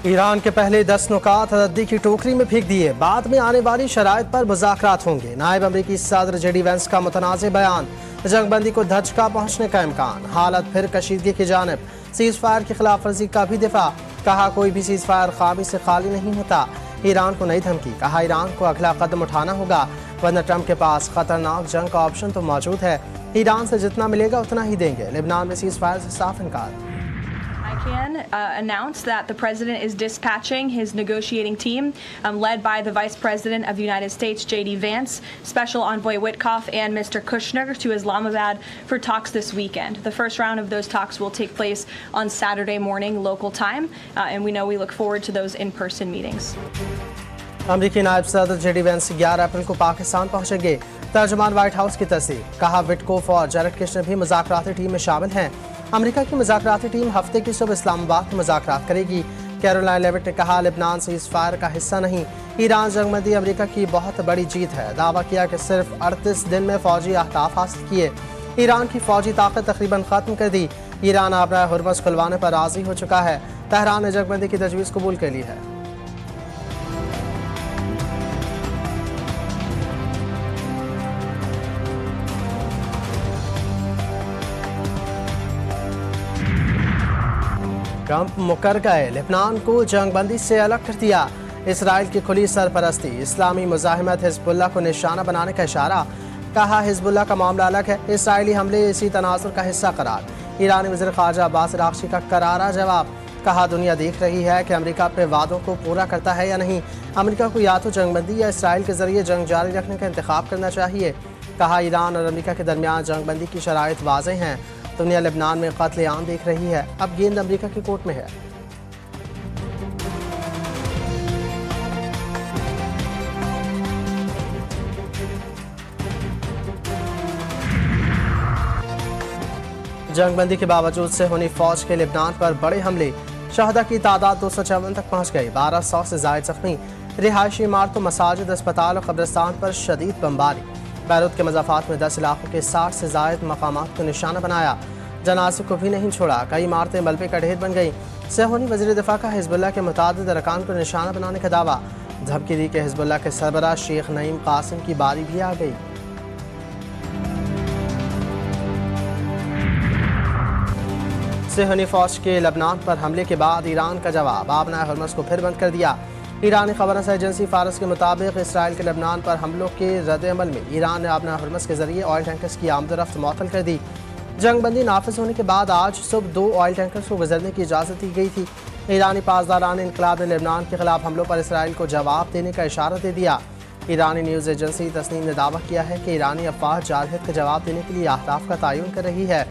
ایران کے پہلے 10 نکات ردی کی ٹوکری میں پھینک دیے، بعد میں آنے والی شرائط پر مذاکرات ہوں گے۔ نائب امریکی صدر جے ڈی وینس کا متنازع بیان، جنگ بندی کو دھچکا پہنچنے کا امکان، حالت پھر کشیدگی کی جانب، سیز فائر کی خلاف ورزی کا بھی دفاع، کہا کوئی بھی سیز فائر خامی سے خالی نہیں ہوتا۔ ایران کو نئی دھمکی، کہا ایران کو اگلا قدم اٹھانا ہوگا ورنہ ٹرمپ کے پاس خطرناک جنگ کا آپشن تو موجود ہے، ایران سے جتنا ملے گا اتنا ہی دیں گے۔ لبنان میں سیز فائر سے صاف انکار۔ I can announce that the President is dispatching his negotiating team led by the Vice President of the United States, J.D. Vance, Special Envoy Witkoff, and Mr. Kushner to Islamabad for talks this weekend. The first round of those talks will take place on Saturday morning local time, and we look forward to those in-person meetings. امریکی نائب صدر J D Venice 11 April کو پاکستان پہنچیں گے، ترجمان white house کی تصدیق، کہا وٹکوف اور جیرڈ کشنر بھی مذاکراتی ٹیم میں شامل ہیں۔ امریکہ کی مذاکراتی ٹیم ہفتے کی صبح اسلام آباد میں مذاکرات کرے گی۔ کیرولائن لیوٹ نے کہا لبنان سیز فائر کا حصہ نہیں، ایران جنگ بندی امریکہ کی بہت بڑی جیت ہے، دعویٰ کیا کہ صرف 38 دن میں فوجی اہداف حاصل کیے، ایران کی فوجی طاقت تقریباً ختم کر دی، ایران آبرائے ہرمز کھلوانے پر راضی ہو چکا ہے، تہران نے جنگ بندی کی تجویز قبول کر لی ہے۔ ٹرمپ مکر گئے، لبنان کو جنگ بندی سے الگ کر دیا، اسرائیل کی کھلی سرپرستی، اسلامی مزاحمت حزب اللہ کو نشانہ بنانے کا اشارہ، کہا حزب اللہ کا معاملہ الگ ہے، اسرائیلی حملے اسی تناظر کا حصہ قرار، ایرانی وزیر خارجہ عباس اراغچی کا کرارا جواب، کہا دنیا دیکھ رہی ہے کہ امریکہ اپنے وعدوں کو پورا کرتا ہے یا نہیں، امریکہ کو یا تو جنگ بندی یا اسرائیل کے ذریعے جنگ جاری رکھنے کا انتخاب کرنا چاہیے، کہا ایران اور امریکہ کے درمیان جنگ بندی کی شرائط واضح ہیں، دنیا لبنان میں قتل عام دیکھ رہی ہے، اب گیند امریکہ کی کورٹ میں ہے۔ جنگ بندی کے باوجود صہیونی فوج کے لبنان پر بڑے حملے، شہداء کی تعداد 254 تک پہنچ گئی، 1200 سے زائد زخمی، رہائشی عمارتوں، مساجد، اسپتال اور قبرستان پر شدید بمباری، بیروت کے مضافات میں 10 علاقوں کے 60 سے زائد مقامات کو نشانہ بنایا، جنازے کو بھی نہیں چھوڑا، کئی عمارتیں ملبے کا ڈھیر بن گئیں، صہیونی وزیر دفاع کا حزب اللہ کے متعدد ارکان کو نشانہ بنانے کا دعویٰ، دھمکی دی کہ حزب اللہ کے سربراہ شیخ نعیم قاسم کی باری بھی آ گئی۔ صہیونی فوج کے لبنان پر حملے کے بعد ایران کا جواب، آبنائے ہرمز کو پھر بند کر دیا، ایرانی خبر رساں ایجنسی فارس کے مطابق اسرائیل کے لبنان پر حملوں کے رد عمل میں ایران نے آبنائے ہرمز کے ذریعے آئل ٹینکرز کی آمد و رفت معطل کر دی، جنگ بندی نافذ ہونے کے بعد آج صبح 2 آئل ٹینکرز کو گزرنے کی اجازت دی گئی تھی، ایرانی پاسداران انقلاب نے لبنان کے خلاف حملوں پر اسرائیل کو جواب دینے کا اشارہ دے دیا، ایرانی نیوز ایجنسی تسنیم نے دعویٰ کیا ہے کہ ایرانی افواج جارحیت کا جواب دینے کے لیے اہداف کا تعین کر رہی ہے،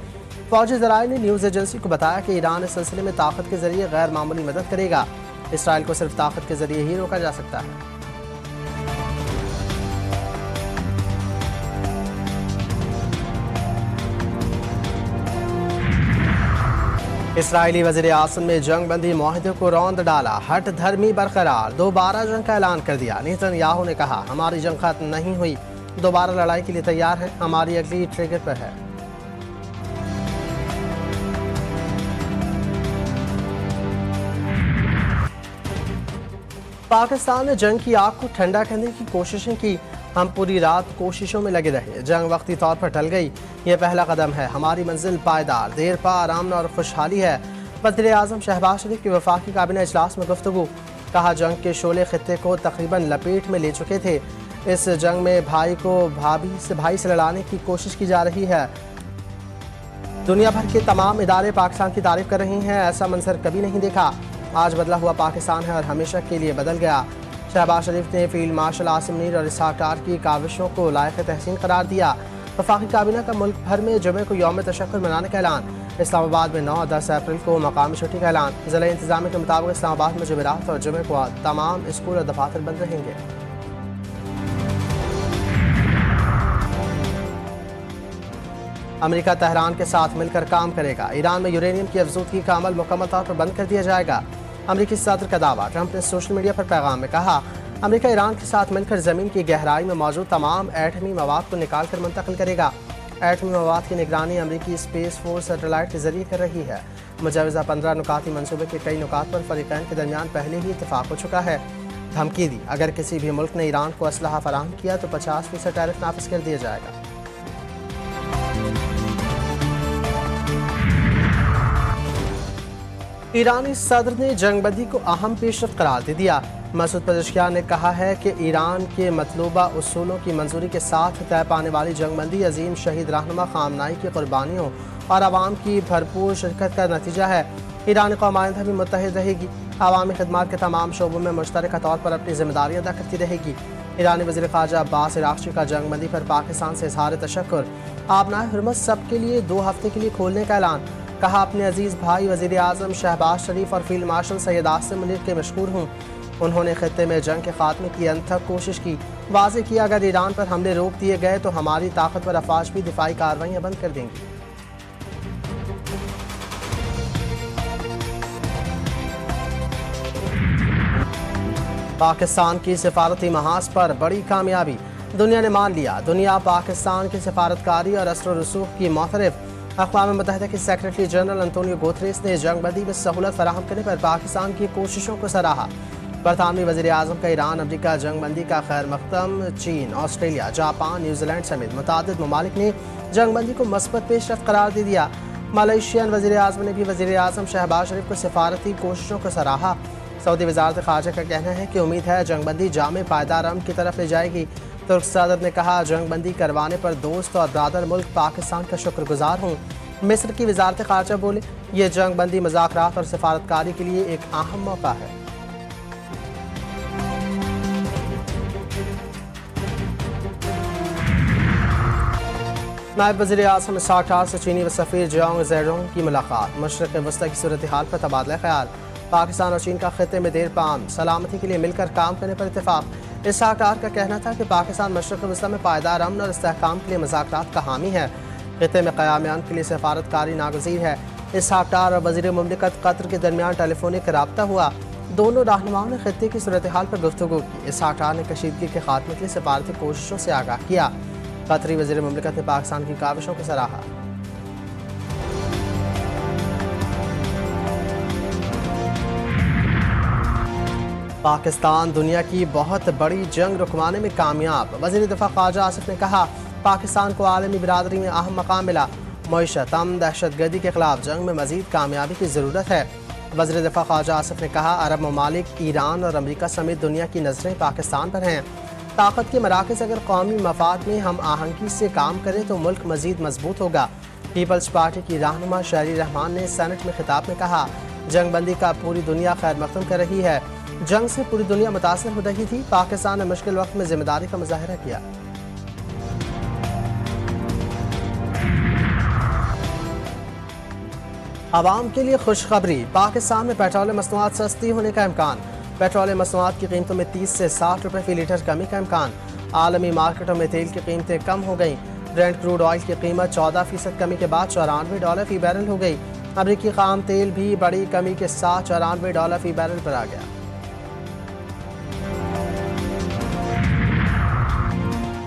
فوجی ذرائع نے نیوز ایجنسی کو بتایا کہ ایران اس سلسلے میں طاقت کے ذریعے غیر معمولی مدد کرے گا، اسرائیل کو صرف طاقت کے ذریعے ہی روکا جا سکتا ہے۔ اسرائیلی وزیر اعظم نے جنگ بندی معاہدے کو روند ڈالا، ہٹ دھرمی برقرار، دوبارہ جنگ کا اعلان کر دیا، نیتن یاہو نے کہا ہماری جنگ ختم نہیں ہوئی، دوبارہ لڑائی کے لیے تیار ہیں، ہماری اگلی ٹریگر پر ہے۔ پاکستان نے جنگ کی آگ کو ٹھنڈا کرنے کی کوششیں کی، ہم پوری رات کوششوں میں لگے رہے، جنگ وقتی طور پر ٹل گئی، یہ پہلا قدم ہے، ہماری منزل پائیدار، دیر پا آرام اور خوشحالی ہے۔ وزیر اعظم شہباز شریف کی وفاقی کابینہ اجلاس میں گفتگو، کہا جنگ کے شعلے خطے کو تقریباً لپیٹ میں لے چکے تھے، اس جنگ میں بھائی کو بھائی سے لڑانے کی کوشش کی جا رہی ہے، دنیا بھر کے تمام ادارے پاکستان کی تعریف کر رہے ہیں، ایسا منظر کبھی نہیں دیکھا، آج بدلا ہوا پاکستان ہے اور ہمیشہ کے لیے بدل گیا۔ شہباز شریف نے فیلڈ مارشل عاصم منیر اور اسحاق ڈار کی کاوشوں کو لائق تحسین قرار دیا۔ وفاقی کابینہ کا ملک بھر میں جمعے کو یوم تشکر منانے کا اعلان، اسلام آباد میں 9 اور 10 اپریل کو مقامی چھٹی کا اعلان، ضلع انتظامیہ کے مطابق اسلام آباد میں جمعرات اور جمعے کو تمام اسکول اور دفاتر بند رہیں گے۔ امریکہ تہران کے ساتھ مل کر کام کرے گا، ایران میں یورینیم کی افزودگی کا عمل مکمل طور پر بند کر دیا جائے گا، امریکی صدر کا دعویٰ، ٹرمپ نے سوشل میڈیا پر پیغام میں کہا امریکہ ایران کے ساتھ مل کر زمین کی گہرائی میں موجود تمام ایٹمی مواد کو نکال کر منتقل کرے گا، ایٹمی مواد کی نگرانی امریکی اسپیس فورس سیٹلائٹ کے ذریعے کر رہی ہے، मुजवज़ा 15 नुकाती मनसूबे के कई नुकात पर फरीक़ैन के दरमियान पहले ही इत्तफाक हो चुका है। धमकी दी, अगर किसी भी मुल्क ने ईरान को असलहा फराहम किया तो 50% टैरिफ नाफिज कर दिया जाएगा। ईरानी सदर ने जंगबंदी को अहम पेशरफ्त करार दे दिया। मसूद पेज़ेश्कियान ने कहा है कि ईरान के मतलूबा उसूलों की मंजूरी के साथ तय पाने वाली जंगबंदी अजीम शहीद रहनुमा खामनाई की कुर्बानियों और आवाम की भरपूर शिरकत का नतीजा है। ईरान कौम आइंदा भी मुत्तहिद रहेगी, अवामी खिदमात के तमाम शोबों में मुश्तरका तौर पर अपनी जिम्मेदारी अदा करती रहेगी। ईरानी वज़ीर ख़ारजा अब्बास इराक़ची का जंगबंदी पर पाकिस्तान से इज़हार तशक्कुर। आबनाए हुर्मत सबके लिए 2 हफ्ते के लिए खोलने का ऐलान। कहा, अपने अजीज़ भाई वज़ीर आज़म शहबाज शरीफ और फील्ड मार्शल सैयद आसिम मुनीर के मशहूर हूँ। उन्होंने खित्ते में जंग के खात्मे की अनथक कोशिश की। वाज़ेह किया, अगर ईरान पर हमले रोक दिए गए तो हमारी ताकतवर अफवाज भी दिफाई कार्रवाइयाँ बंद कर देंगी। पाकिस्तान की सिफारती महाज पर बड़ी कामयाबी, दुनिया ने मान लिया। दुनिया पाकिस्तान की सिफारतकारी और असर रसूख की मोतरफ। अक़वाम मुत्तहिदा के सेक्रेटरी जनरल अंतोनियो गुतरेस ने जंगबंदी में सहूलत फराहम करने पर पाकिस्तान की कोशिशों को सराहा। बरतानवी वज़ीर आज़म का ईरान अमरीका जंगबंदी का खैर मक़दम। चीन, ऑस्ट्रेलिया, जापान, न्यूजीलैंड समेत मुतादिद ममालिक ने जंगबंदी को मस्बत पेशरफ्त करार दे दिया। मलेशियन वज़ीर आज़म ने भी वज़ीर आज़म शहबाज शरीफ को सिफारती कोशिशों को सराहा। सऊदी वज़ारत ख़ारजा का कहना है कि उम्मीद है जंगबंदी जामे पायदार अमन की तरफ ले जाएगी। तुर्क सदर ने कहा, जंगबंदी करवाने पर दोस्त और ब्रादर मुल्क पाकिस्तान का शुक्रगुजार हूँ। मिस्र की वज़ारत ख़ारजा बोले, ये जंगबंदी मुज़ाकरात और सिफारतकारी के लिए एक अहम मौका है। नायब वज़ीर आज़म इस्हाक़ डार से चीनी व सफ़ीर जोंग ज़ेडोंग की मुलाकात। मशरक़ वस्ती की सूरत हाल पर तबादला ख्याल। पाकिस्तान और चीन का खित्ते में देर पाम सलामती के लिए मिलकर काम करने पर इत्तेफाक। इस्हाक़ डार का कहना था कि पाकिस्तान मशरक़ वस्ती में पायदार अमन और इस्तेहकाम के लिए मुज़ाकरात का हामी है। खित्ते में क़याम अमन के लिए सफारतकारी नागज़ीर है। इस्हाक़ डार और वज़ीर मुमलिकत कतर के दरमियान टेलीफोनिक राब्ता हुआ। दोनों रहनुमाओं ने खित्ते की सूरत हाल पर गुफ्तगू की। इस्हाक़ डार ने कशीदगी के खात्मे के लिए सफारती कोशिशों से आगाह किया। कतरी वज़ीर मुमलिकत ने पाकिस्तान की काविशों को सराहा। पाकिस्तान दुनिया की बहुत बड़ी जंग रुकवाने में कामयाब। वज़ीर दिफ़ा ख़ारजा आसिफ ने कहा, पाकिस्तान को आलमी बिरादरी में अहम मकाम मिला। मईशत, अमन, दहशतगर्दी के खिलाफ जंग में मज़ीद कामयाबी की ज़रूरत है। वज़ीर दिफ़ा ख़ारजा आसिफ ने कहा, अरब ममालिक, ईरान और अमरीका समेत दुनिया की नज़रें पाकिस्तान पर हैं। ताकत के मराकज़ अगर कौमी मफाद में हम आहंगी से काम करें तो मुल्क मज़ीद मजबूत होगा। पीपल्स पार्टी की रहनुमा शहरी रहमान ने सेनेट में खिताब में कहा, जंगबंदी का पूरी दुनिया खैर मक़दम कर रही है। जंग से पूरी दुनिया मुतासर हो रही थी। पाकिस्तान ने मुश्किल वक्त में जिम्मेदारी का मुजाहरा किया। आवाम के लिए खुशखबरी, पाकिस्तान में पेट्रोल मसनूआत सस्ती होने का इम्कान। पेट्रोल मसनूआत की कीमतों में 30 से 60 रुपये फी लीटर कमी का इम्कान। आलमी मार्केटों में तेल की कीमतें कम हो गई। ब्रेंट क्रूड ऑयल की कीमत 14% कमी के बाद $94 फी बैरल हो गई। अमरीकी खाम तेल भी बड़ी कमी के साथ $94 फी बैरल पर आ गया।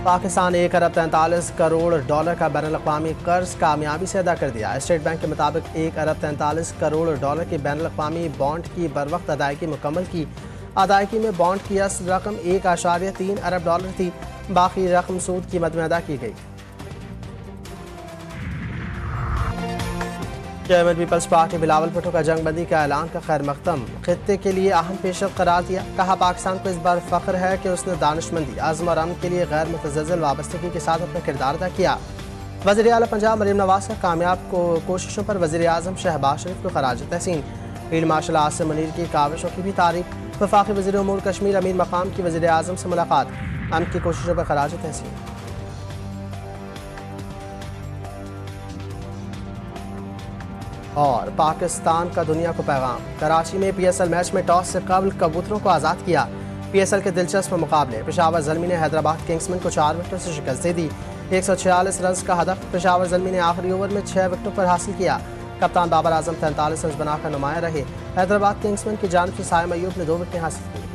पाकिस्तान 1 अरब 43 करोड़ डॉलर का बैनुल-अक़वामी कर्ज कामयाबी से अदा कर दिया। स्टेट बैंक के मुताबिक 1 अरब 43 करोड़ डॉलर की बैनुल-अक़वामी बॉन्ड की बरवक्त अदायगी मुकम्मल की। अदायगी में बॉन्ड की असल रकम 1.3 अरब डॉलर थी। बाकी रकम सूद कीमत में अदा की गई। Chairman Peoples Party Bilawal Bhutto का जंगबंदी का ऐलान का खैर मक़दम। खित्ते के लिए अहम पेशरफ्त करार दिया। कहा, पाकिस्तान को इस बार फ़ख्र है कि उसने दानिशमंदी, अज़्म और अमन के लिए गैर मुतज़लज़ल वाबस्तगी के साथ अपना किरदार अदा किया। वज़ीर आला पंजाब मरीम नवाज़ का कामयाब कोशिशों पर वज़ीर आज़म शहबाज शरीफ को खराज तहसीन। फील्ड मार्शल आसिम मुनीर की काविशों की भी तारीफ। वफाकी वज़ीर उमूर कश्मीर अमीर मकाम की वज़ीर आज़म से मुलाकात। अमन की कोशिशों पर खराज तहसीन। और पाकिस्तान का दुनिया को पैगाम। कराची में PSL मैच में टॉस से कबल कबूतरों को आज़ाद किया। PSL के दिलचस्प मुकाबले पेशावर ज़ल्मी ने हैदराबाद किंग्समैन को 4 विकेटों से शिकस्त दे दी। 146 रन का हदफ पेशावर ज़ल्मी ने आखिरी ओवर में 6 विकेटों पर हासिल किया। कप्तान बाबर आजम 43 रन बनाकर नुमाया रहे। हैदराबाद किंग्समैन की जानिब से साइम अय्यूब ने 2 विकेटें हासिल की।